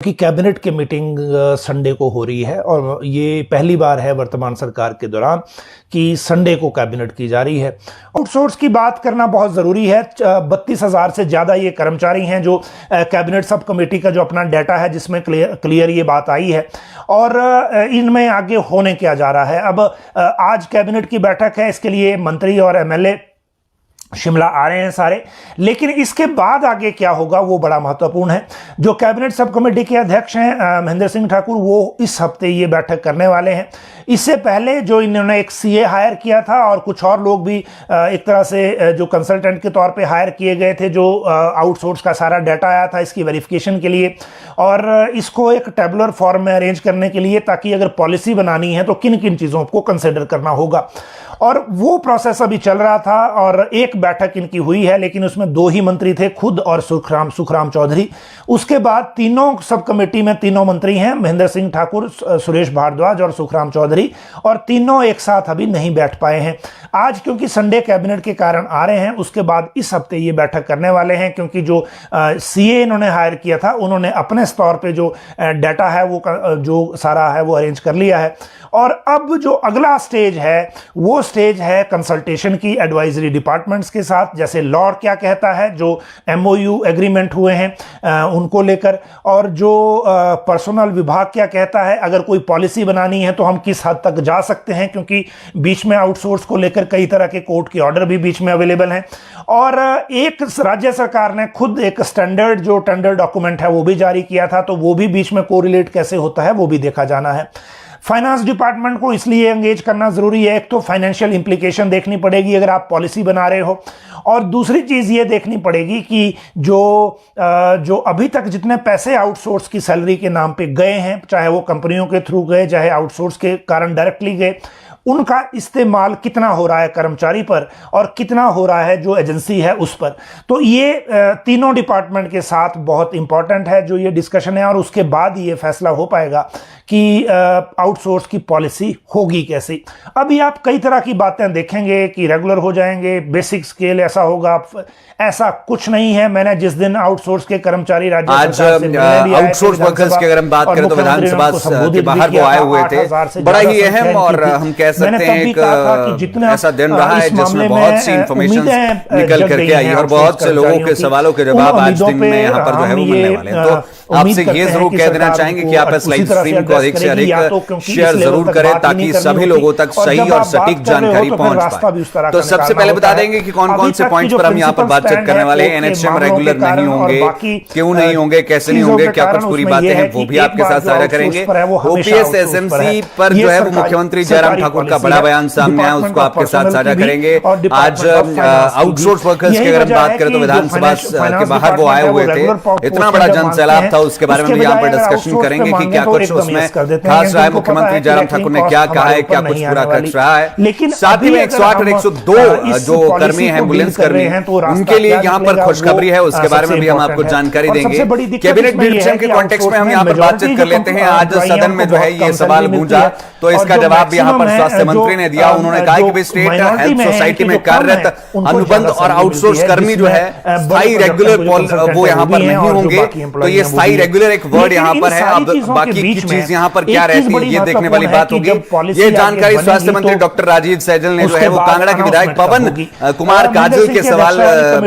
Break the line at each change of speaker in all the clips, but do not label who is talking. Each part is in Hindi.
कि कैबिनेट की मीटिंग संडे को हो रही है और ये पहली बार है वर्तमान सरकार के दौरान कि संडे को कैबिनेट की जा रही है। आउटसोर्स की बात करना बहुत ज़रूरी है। 32,000 से ज़्यादा ये कर्मचारी हैं जो कैबिनेट सब कमेटी का जो अपना डाटा है जिसमें क्लियर ये बात आई है और इनमें आगे होने क्या जा रहा है। अब आज कैबिनेट की बैठक है, इसके लिए मंत्री और एमएलए शिमला आ रहे हैं सारे, लेकिन इसके बाद आगे क्या होगा वो बड़ा महत्वपूर्ण है। जो कैबिनेट सब कमेटी के अध्यक्ष हैं महेंद्र सिंह ठाकुर, वो इस हफ्ते ये बैठक करने वाले हैं। इससे पहले जो इन्होंने एक सीए हायर किया था और कुछ और लोग भी एक तरह से जो कंसल्टेंट के तौर पे हायर किए गए थे, जो आउटसोर्स का सारा डाटा आया था इसकी वेरिफिकेशन के लिए और इसको एक टेबुलर फॉर्म में अरेंज करने के लिए, ताकि अगर पॉलिसी बनानी है तो किन किन चीज़ों को कंसिडर करना होगा। और वो प्रोसेस अभी चल रहा था और एक बैठक इनकी हुई है, लेकिन उसमें दो ही मंत्री थे, खुद और सुखराम चौधरी। उसके बाद तीनों सब कमेटी में तीनों मंत्री हैं, महेंद्र सिंह ठाकुर, सुरेश भारद्वाज और सुखराम चौधरी, और तीनों एक साथ अभी नहीं बैठ पाए हैं। आज क्योंकि संडे कैबिनेट के कारण आ रहे हैं, उसके बाद इस हफ्ते ये बैठक करने वाले हैं, क्योंकि जो सीए इन्होंने हायर किया था उन्होंने अपने स्तर पे जो डाटा है वो जो सारा है वो अरेंज कर लिया है। और अब जो अगला स्टेज है वो स्टेज है कंसल्टेशन की एडवाइजरी डिपार्टमेंट्स के साथ, जैसे लॉ क्या कहता है, जो एमओयू एग्रीमेंट हुए हैं उनको लेकर, और जो पर्सनल विभाग क्या कहता है, अगर कोई पॉलिसी बनानी है तो हम किस हद तक जा सकते हैं, क्योंकि बीच में आउटसोर्स को लेकर कई तरह के कोर्ट के ऑर्डर भी बीच में अवेलेबल हैं। और एक राज्य सरकार ने खुद एक स्टैंडर्ड जो टेंडर डॉक्यूमेंट है वो भी जारी किया था, तो वो भी बीच में कोरिलेट कैसे होता है वो भी देखा जाना है। फाइनेंस डिपार्टमेंट को इसलिए एंगेज करना जरूरी है, एक तो फाइनेंशियल इंप्लीकेशन देखनी पड़ेगी अगर आप पॉलिसी बना रहे हो, और दूसरी चीज ये देखनी पड़ेगी कि जो अभी तक जितने पैसे आउटसोर्स की सैलरी के नाम पे गए हैं, चाहे वो कंपनियों के थ्रू गए चाहे आउटसोर्स के कारण डायरेक्टली गए, उनका इस्तेमाल कितना हो रहा है कर्मचारी पर और कितना हो रहा है जो एजेंसी है उस पर। तो ये तीनों डिपार्टमेंट के साथ बहुत इंपॉर्टेंट है जो ये डिस्कशन है, और उसके बाद ये फैसला हो पाएगा कि आउटसोर्स की पॉलिसी होगी कैसी। अभी आप कई तरह की बातें देखेंगे कि रेगुलर हो जाएंगे, बेसिक स्केल ऐसा होगा, ऐसा कुछ नहीं है। मैंने जिस दिन आउटसोर्स के कर्मचारी राज्य
आज आउटसोर्स वर्कर्स की अगर हम बात करें तो विधानसभा के बाहर वो आए हुए थे, बड़ा ही अहम और हम कह सकते हैं एक ऐसा दिन रहा है जिसमें बहुत सी इंफॉर्मेशन निकल करके आई और बहुत से लोगों के सवालों के जवाब आज दिन में यहाँ पर जो है वो मिलने वाले हैं। तो आपसे ये जरूर कह देना चाहेंगे कि आप इस लाइव स्ट्रीम को अधिक से अधिक शेयर जरूर करें ताकि सभी लोगों तक सही और सटीक जानकारी पहुंच पाए। तो सबसे पहले बता देंगे कि कौन कौन से पॉइंट्स पर हम यहाँ पर बातचीत करने वाले हैं। एनएचएम रेगुलर नहीं होंगे, क्यों नहीं होंगे, कैसे नहीं होंगे, क्या कुछ पूरी बातें हैं वो भी आपके साथ साझा करेंगे। ओपीएस एसएमसी पर जो है वो मुख्यमंत्री जयराम ठाकुर का बड़ा बयान सामने आया, उसको आपके साथ साझा करेंगे। आज आउटसोर्स वर्कर्स की अगर हम बात करें तो विधानसभा के बाहर वो आए हुए थे, इतना बड़ा जन सैलाब था, उसके बारे में भी यहाँ पर डिस्कशन करेंगे कि क्या कुछ उसमें खास रहा है, मुख्यमंत्री जयराम ठाकुर ने क्या कहा है, क्या कुछ पूरा खर्च रहा है। लेकिन साथ ही में 108 और 102 जो कर्मी हैं, एम्बुलेंस कर्मी, उनके लिए यहाँ पर खुशखबरी है, उसके बारे में भी हम आपको जानकारी देंगे। कैबिनेट मीटिंग के कॉन्टेक्स्ट में हम यहाँ पर बातचीत कर लेते हैं। आज सदन में जो है ये सवाल गूंजा, तो इसका जवाब यहाँ पर स्वास्थ्य मंत्री ने दिया। उन्होंने कहा कि स्टेट हेल्थ सोसाइटी में कार्यरत अनुबंध और आउटसोर्स कर्मी जो है स्थायी रेगुलर वो यहाँ पर नहीं होंगे। तो ये स्थायी रेगुलर एक वर्ड यहाँ पर है, अब बाकी की चीज यहाँ पर क्या रहती है ये देखने वाली बात होगी। ये जानकारी स्वास्थ्य मंत्री डॉक्टर राजीव सैजल ने जो है वो कांगड़ा के विधायक पवन कुमार काजल के सवाल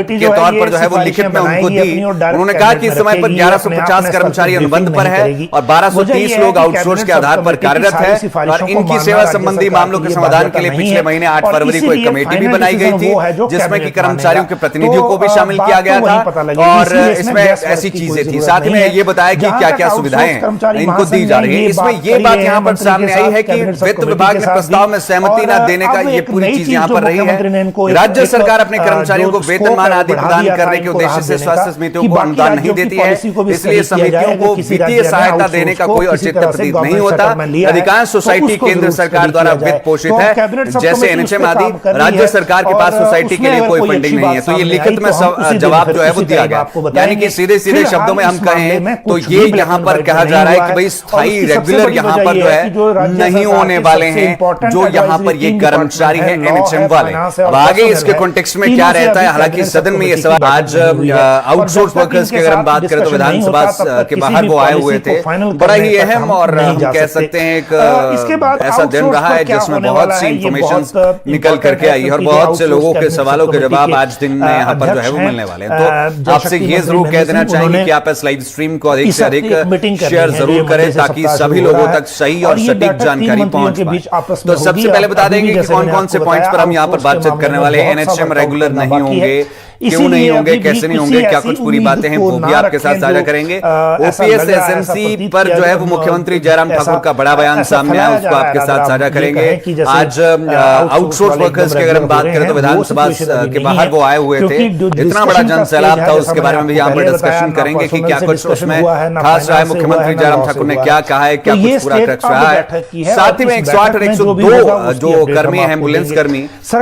के तौर पर जो है वो लिखित में उनको दी। उन्होंने कहा कि इस समय पर 1150 कर्मचारी अनुबंध पर है और 1230 लोग आउटसोर्स के आधार पर कार्यरत है और इनकी सेवा संबंधी मामलों के समाधान के लिए पिछले महीने 8 फरवरी को एक कमेटी भी बनाई गई थी, जिसमें कि कर्मचारियों के प्रतिनिधियों को भी शामिल किया गया था और इसमें ऐसी चीजें थी। साथ में ये बताया कि क्या क्या सुविधाएं इनको दी जा रही है। इसमें ये बात यहाँ पर सामने आई है कि वित्त विभाग ने प्रस्ताव में सहमति न देने का ये पूरी चीज यहाँ पर रही है। राज्य सरकार अपने कर्मचारियों को वेतनमान आदि प्रदान करने के उद्देश्य से स्वास्थ्य समितियों को अनुदान नहीं देती है, इसलिए समितियों को वित्तीय सहायता देने का कोई औचित्य प्रतीत नहीं होता। अधिकांश सोसाइटी केंद्र सरकार द्वारा वित्त पोषित है, जैसे एनएचएम आदि। राज्य सरकार के पास सोसाइटी के लिए कोई फंडिंग नहीं है। तो ये लिखित में जवाब जो है वो दिया गया, यानी कि सीधे सीधे शब्दों में हम कहें हैं, तो ये यहाँ पर कहा जा रहा है कि भाई स्थायी रेगुलर यहाँ पर जो है नहीं होने वाले हैं जो यहाँ पर ये कर्मचारी हैं एनएचएम वाले। अब आगे इसके कॉन्टेक्स्ट में क्या रहता है, हालांकि सदन में ये सवाल आज आउटसोर्स वर्कर्स की अगर हम बात करें तो विधानसभा के बाहर वो आए हुए थे, बड़ा ही अहम और हम कह सकते हैं एक ऐसा दिन रहा है जिसमें बहुत सी इंफॉर्मेशन निकल करके आई और बहुत से लोगों के सवालों के जवाब आज दिन में यहाँ पर जो है वो मिलने वाले हैं। तो आपसे ये जरूर कह देना चाहिए कि आप इस लाइव स्ट्रीम को अधिक से अधिक शेयर जरूर करें ताकि सभी लोगों तक सही और सटीक जानकारी पहुंच पाए। तो सबसे पहले बता देंगे कि कौन कौन से पॉइंट्स पर हम यहाँ पर बातचीत करने वाले हैं। एनएचएम रेगुलर नहीं होंगे, क्यों नहीं होंगे, कैसे नहीं होंगे, क्या कुछ पूरी बातें हैं वो भी आपके साथ साझा करेंगे। ओपीएस एसएमसी पर जो है वो मुख्यमंत्री जयराम ठाकुर का बड़ा बयान सामने आया, उसको आपके साथ साझा करेंगे। आज आउटसोर्स वर्कर्स की अगर हम बात करें तो विधानसभा के बाहर वो आए हुए थे, इतना बड़ा जन सैलाब था, उसके बारे में भी यहाँ पर डिस्कशन करेंगे कि क्या कुछ उसमें खास रहा है, मुख्यमंत्री जयराम ठाकुर ने क्या कहा है, क्या कुछ पूरा रखा है। साथ ही में 108 और 102 जो कर्मी है एम्बुलेंस कर्मी